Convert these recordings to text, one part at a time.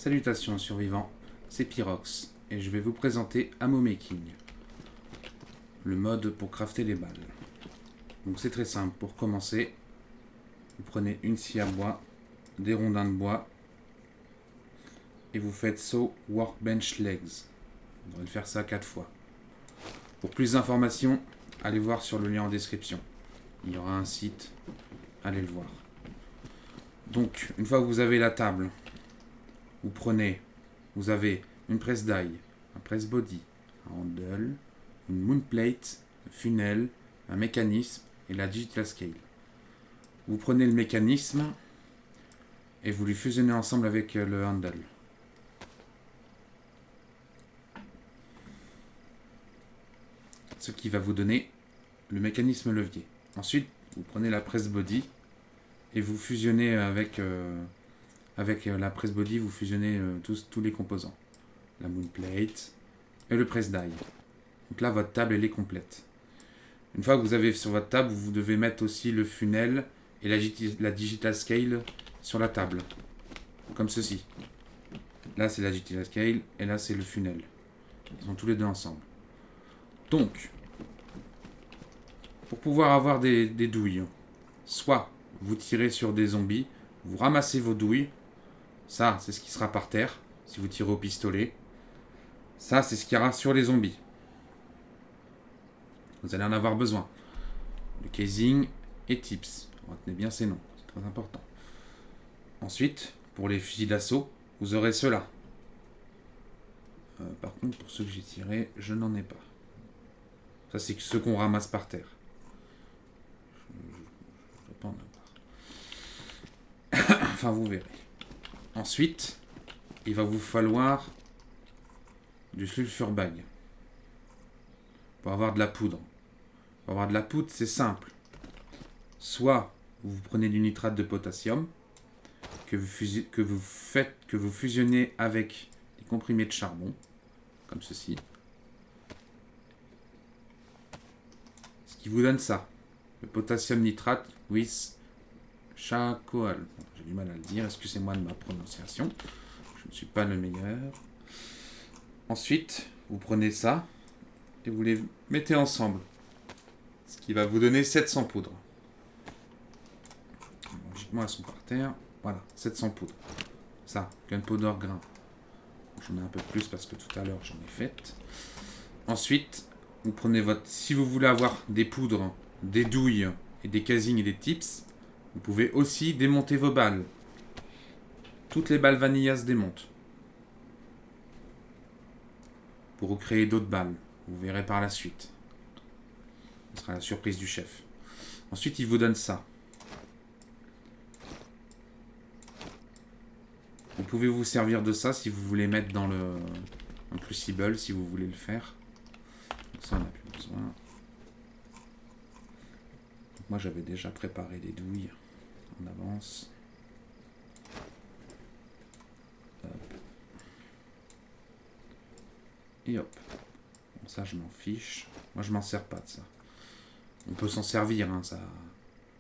Salutations survivants, c'est Pyrox et je vais vous présenter Ammo Making, le mode pour crafter les balles. Donc c'est très simple, pour commencer, vous prenez une scie à bois, des rondins de bois et vous faites saw workbench legs. Vous devrez le faire ça 4 fois. Pour plus d'informations, allez voir sur le lien en description. Il y aura un site, allez le voir. Donc, une fois que vous avez la table, vous avez une presse die, un press body, un handle, une moonplate, un funnel, un mécanisme et la digital scale. Vous prenez le mécanisme et vous le fusionnez ensemble avec le handle. Ce qui va vous donner le mécanisme levier. Ensuite, vous prenez la press body et vous fusionnez avec la press body, vous fusionnez tous les composants. La moonplate et le press die. Donc là, votre table, elle est complète. Une fois que vous avez sur votre table, vous devez mettre aussi le funnel et la digital scale sur la table. Comme ceci. Là, c'est la digital scale et là, c'est le funnel. Ils sont tous les deux ensemble. Donc, pour pouvoir avoir des douilles, soit vous tirez sur des zombies, vous ramassez vos douilles. Ça, c'est ce qui sera par terre, si vous tirez au pistolet. Ça, c'est ce qu'il y aura sur les zombies. Vous allez en avoir besoin. Le casing et tips. Retenez bien ces noms, c'est très important. Ensuite, pour les fusils d'assaut, vous aurez ceux-là. Par contre, pour ceux que j'ai tirés, je n'en ai pas. Ça, c'est ceux qu'on ramasse par terre. Je ne vais pas en avoir. Enfin, vous verrez. Ensuite, il va vous falloir du sulfur bag pour avoir de la poudre. Pour avoir de la poudre, c'est simple. Soit vous prenez du nitrate de potassium que vous fusionnez avec des comprimés de charbon, comme ceci. Ce qui vous donne ça, le potassium nitrate with charcoal. J'ai du mal à le dire, excusez-moi de ma prononciation. Je ne suis pas le meilleur. Ensuite, vous prenez ça et vous les mettez ensemble. Ce qui va vous donner 700 poudres. Logiquement, elles sont par terre. Voilà, 700 poudres. Ça, gunpowder grain. J'en ai un peu plus parce que tout à l'heure, j'en ai fait. Ensuite, vous prenez votre... Si vous voulez avoir des poudres, des douilles et des casings et des tips, vous pouvez aussi démonter vos balles. Toutes les balles vanilla se démontent. Pour recréer d'autres balles. Vous verrez par la suite. Ce sera la surprise du chef. Ensuite, il vous donne ça. Vous pouvez vous servir de ça si vous voulez mettre dans le crucible, si vous voulez le faire. Donc ça, on n'a plus besoin. Donc moi, j'avais déjà préparé les douilles en avance. Hop. Et hop. Bon, ça, je m'en fiche. Moi, je m'en sers pas de ça. On peut s'en servir, hein, ça.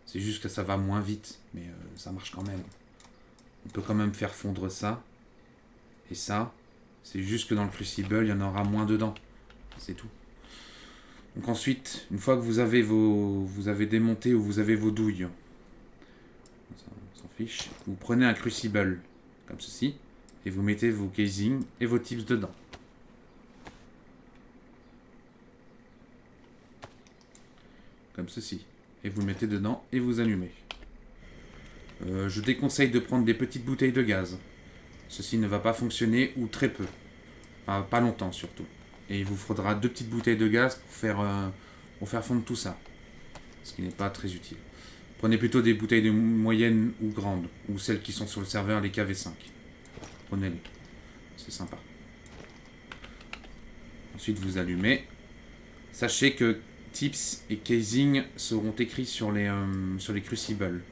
C'est juste que ça va moins vite, mais ça marche quand même. On peut quand même faire fondre ça. Et ça, c'est juste que dans le crucible, il y en aura moins dedans. C'est tout. Donc ensuite, une fois que vous avez démonté ou vous avez vos douilles, ça, on s'en fiche, vous prenez un crucible, comme ceci, et vous mettez vos casings et vos tips dedans. Comme ceci. Et vous le mettez dedans et vous allumez. Je déconseille de prendre des petites bouteilles de gaz. Ceci ne va pas fonctionner ou très peu. Enfin, pas longtemps surtout. Et il vous faudra 2 petites bouteilles de gaz pour faire fondre tout ça. Ce qui n'est pas très utile. Prenez plutôt des bouteilles de moyenne ou grandes. Ou celles qui sont sur le serveur, les KV5. Prenez-les. C'est sympa. Ensuite vous allumez. Sachez que tips et casing seront écrits sur les crucibles.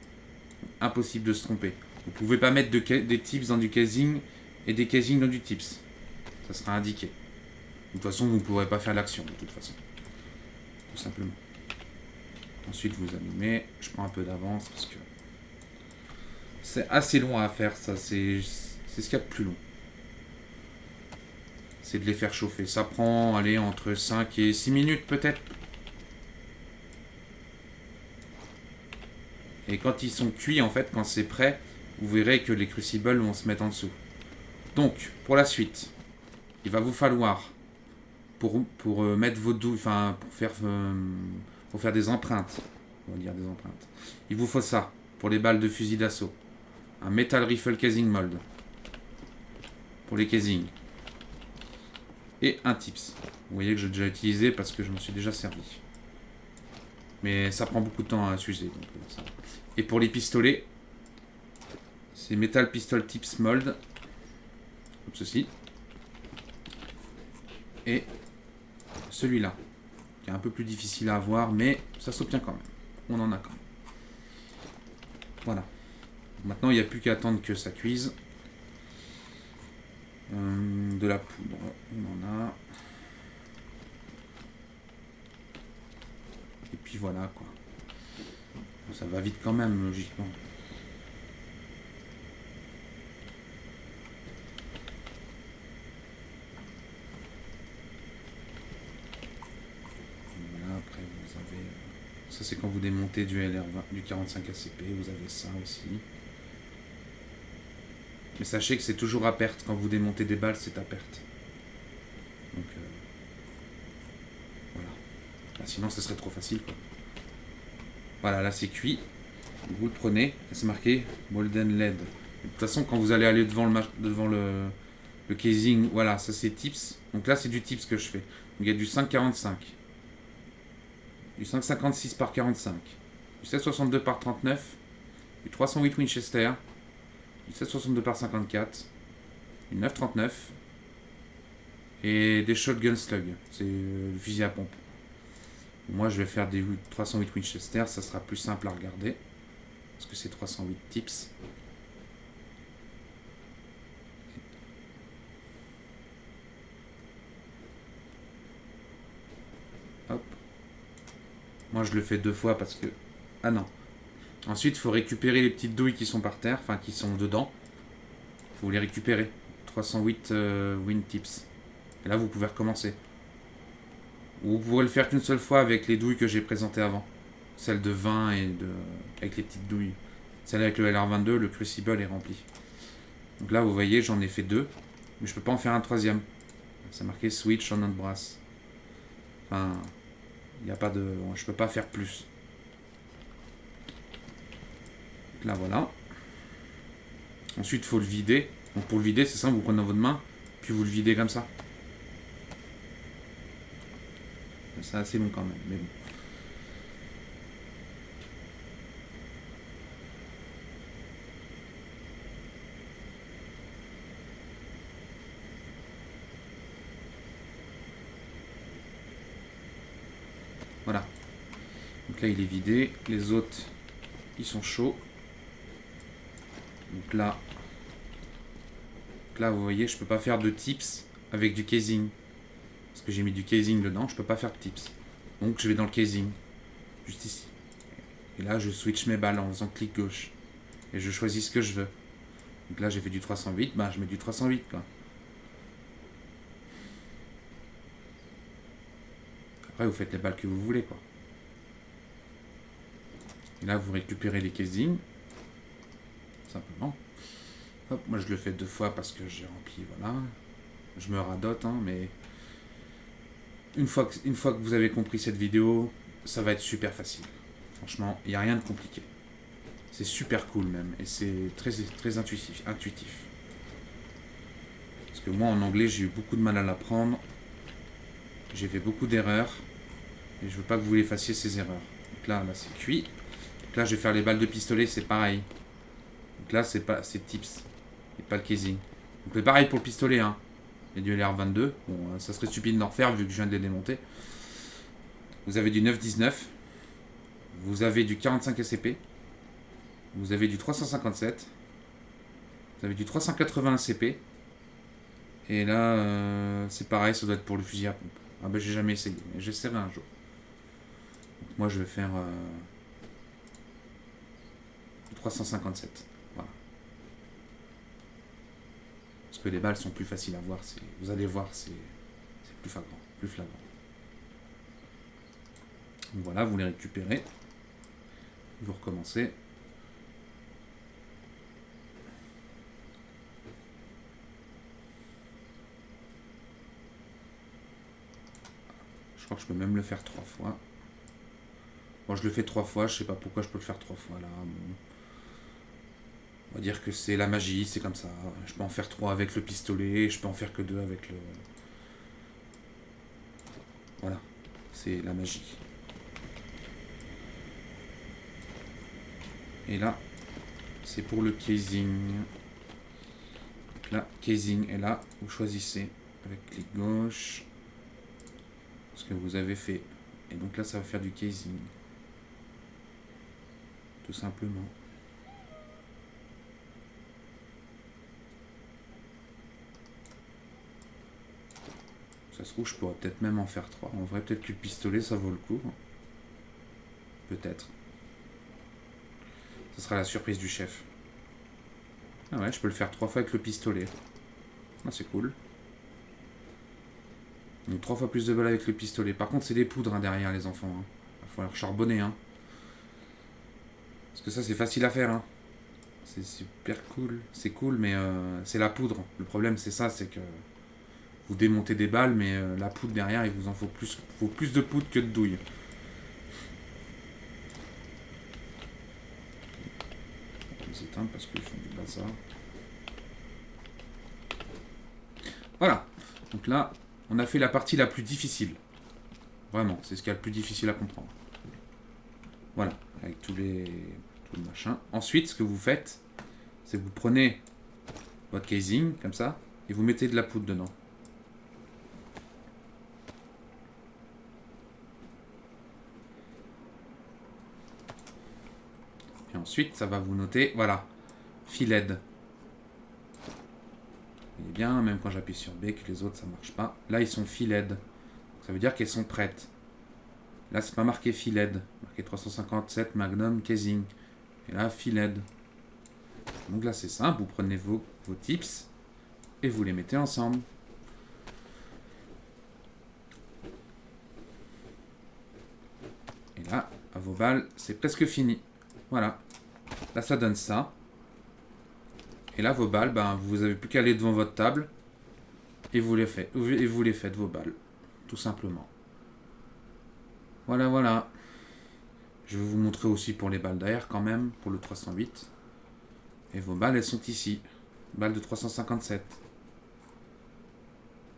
Impossible de se tromper. Vous pouvez pas mettre des tips dans du casing et des casings dans du tips. Ça sera indiqué. De toute façon, vous ne pourrez pas faire l'action, de toute façon. Tout simplement. Ensuite, vous allumez. Je prends un peu d'avance parce que c'est assez long à faire, ça. C'est ce qu'il y a de plus long. c'est de les faire chauffer. Ça prend, allez, entre 5 et 6 minutes peut-être. Et quand ils sont cuits, en fait, quand c'est prêt, vous verrez que les crucibles vont se mettre en dessous. Donc, pour la suite, il va vous falloir, pour mettre vos douilles, enfin, pour faire des empreintes, on va dire des empreintes, il vous faut ça, pour les balles de fusil d'assaut. Un Metal Rifle Casing Mold, pour les casings. Et un tips. Vous voyez que j'ai déjà utilisé parce que je me suis déjà servi. Mais ça prend beaucoup de temps à s'user. Et pour les pistolets, c'est Metal Pistol Tips Mold. Comme ceci. Et celui-là, qui est un peu plus difficile à avoir, mais ça s'obtient quand même. On en a quand même. Voilà. Maintenant, il n'y a plus qu'à attendre que ça cuise. De la poudre, on en a. Et puis voilà quoi. Ça va vite quand même, logiquement. Voilà, après vous avez. Ça c'est quand vous démontez du LR20, du 45 ACP, vous avez ça aussi. Mais sachez que c'est toujours à perte. Quand vous démontez des balles, c'est à perte. Donc voilà. Bah, sinon, ce serait trop facile, quoi. Voilà, là c'est cuit. Vous le prenez, c'est marqué Molten LED. De toute façon, quand vous allez aller devant le casing, voilà, ça c'est tips. Donc là, c'est du tips que je fais. Donc il y a du 5,45, du 5,56 par 45, du 7,62 par 39, du 308 Winchester, du 7,62 par 54, du 9,39 et des shotgun slug. C'est le fusil à pompe. Moi, je vais faire des 308 Winchester, ça sera plus simple à regarder. Parce que c'est 308 tips. Hop. Moi, je le fais 2 fois parce que... Ah non. Ensuite, il faut récupérer les petites douilles qui sont par terre, enfin qui sont dedans. Il faut les récupérer. 308 Win tips. Et là, vous pouvez recommencer. Ou vous pourrez le faire qu'une seule fois avec les douilles que j'ai présentées avant. Celle de 20 et avec les petites douilles. Celle avec le LR22, le crucible est rempli. Donc là, vous voyez, j'en ai fait 2. Mais je peux pas en faire un troisième. C'est marqué switch on brass. Enfin, il n'y a pas de... Je peux pas faire plus. Donc là, voilà. Ensuite, il faut le vider. Donc pour le vider, c'est ça, vous prenez dans votre main, puis vous le videz comme ça. C'est assez long quand même, mais bon. Voilà. Donc là, il est vidé. Les autres, ils sont chauds. Donc là, vous voyez, je peux pas faire de tips avec du casing. Parce que j'ai mis du casing dedans, je peux pas faire de tips. Donc je vais dans le casing. Juste ici. Et là, je switch mes balles en faisant clic gauche. Et je choisis ce que je veux. Donc là, j'ai fait du 308, bah je mets du 308 quoi. Après, vous faites les balles que vous voulez quoi. Et là, vous récupérez les casings. Simplement. Hop, moi je le fais 2 fois parce que j'ai rempli, voilà. Je me radote, hein, mais une fois que vous avez compris cette vidéo, ça va être super facile. Franchement, il n'y a rien de compliqué. C'est super cool même, et c'est très, très intuitif. Parce que moi en anglais, j'ai eu beaucoup de mal à l'apprendre. J'ai fait beaucoup d'erreurs, et je veux pas que vous les fassiez ces erreurs. Donc là c'est cuit. Donc là, je vais faire les balles de pistolet, c'est pareil. Donc là, c'est tips. Et pas le casing. Donc c'est pareil pour le pistolet, hein. Il y a du LR22. Bon, ça serait stupide d'en refaire vu que je viens de les démonter. Vous avez du 9,19. Vous avez du 45 ACP. Vous avez du 357. Vous avez du 380 ACP. Et là, c'est pareil, ça doit être pour le fusil à pompe. Ah ben j'ai jamais essayé, mais j'essaierai un jour. Donc, moi je vais faire 357. Voilà. Parce que les balles sont plus faciles à voir. Vous allez voir, c'est plus flagrant. Plus flagrant. Donc voilà, vous les récupérez. Vous recommencez. Je crois que je peux même le faire 3 fois. Bon, je le fais 3 fois, je sais pas pourquoi je peux le faire 3 fois là. Bon. On va dire que c'est la magie, c'est comme ça. Je peux en faire 3 avec le pistolet, je peux en faire que 2 avec le... Voilà, c'est la magie. Et là, c'est pour le casing. Donc là, casing, et là, vous choisissez avec clic gauche ce que vous avez fait. Et donc là, ça va faire du casing. Tout simplement. Ça se trouve, je pourrais peut-être même en faire 3. En vrai, peut-être que le pistolet, ça vaut le coup. Peut-être. Ce sera la surprise du chef. Ah ouais, je peux le faire 3 fois avec le pistolet. Ah, c'est cool. Donc 3 fois plus de balles avec le pistolet. Par contre, c'est des poudres hein, derrière, les enfants. Hein. Il va falloir charbonner. Hein. Parce que ça, c'est facile à faire. Hein. C'est super cool. C'est cool, mais c'est la poudre. Le problème, c'est ça, c'est que vous démontez des balles, mais la poudre derrière, il vous en faut plus de poudre que de douille. On va les éteindre parce qu'ils font du bazar. Voilà. Donc là, on a fait la partie la plus difficile. Vraiment, c'est ce qu'il y a le plus difficile à comprendre. Voilà, avec tout le machin. Ensuite, ce que vous faites, c'est que vous prenez votre casing, comme ça, et vous mettez de la poudre dedans. Et ensuite, ça va vous noter, voilà, FILED. Vous voyez bien, même quand j'appuie sur B, que les autres, ça marche pas. Là, ils sont FILED. Ça veut dire qu'elles sont prêtes. Là, c'est pas marqué FILED. Marqué 357 Magnum Casing. Et là, FILED. Donc là, c'est simple. Vous prenez vos tips et vous les mettez ensemble. Et là, à vos balles, c'est presque fini. Voilà. Là, ça donne ça. Et là, vos balles, ben, vous avez plus qu'à aller devant votre table et vous les faites, vos balles. Tout simplement. Voilà, voilà. Je vais vous montrer aussi pour les balles d'air quand même, pour le 308. Et vos balles, elles sont ici. Balles de 357.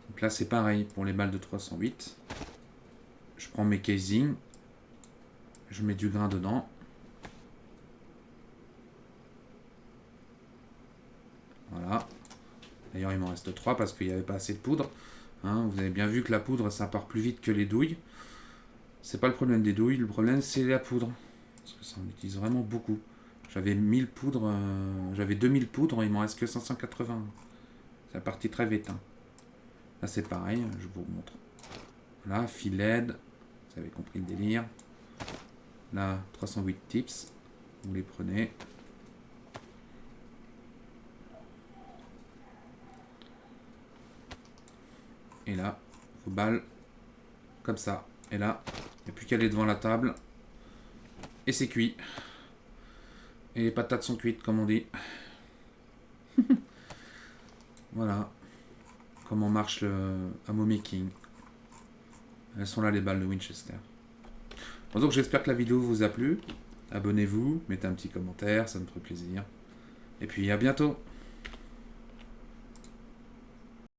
Donc là, c'est pareil pour les balles de 308. Je prends mes casings. Je mets du grain dedans. Voilà. D'ailleurs, il m'en reste 3 parce qu'il n'y avait pas assez de poudre. Hein, vous avez bien vu que la poudre, ça part plus vite que les douilles. C'est pas le problème des douilles, le problème c'est la poudre. Parce que ça en utilise vraiment beaucoup. J'avais 1000 poudres, j'avais 2000 poudres, il m'en reste que 580. Ça partit très vite. Hein. Là c'est pareil, je vous montre. Là, FILED, vous avez compris le délire. Là, 308 tips, vous les prenez. Et là, vos balles, comme ça. Et là, il n'y a plus qu'à aller devant la table. Et c'est cuit. Et les patates sont cuites, comme on dit. Voilà. Comment marche le ammo making. Elles sont là, les balles de Winchester. Bon, donc j'espère que la vidéo vous a plu. Abonnez-vous, mettez un petit commentaire, ça me ferait plaisir. Et puis à bientôt.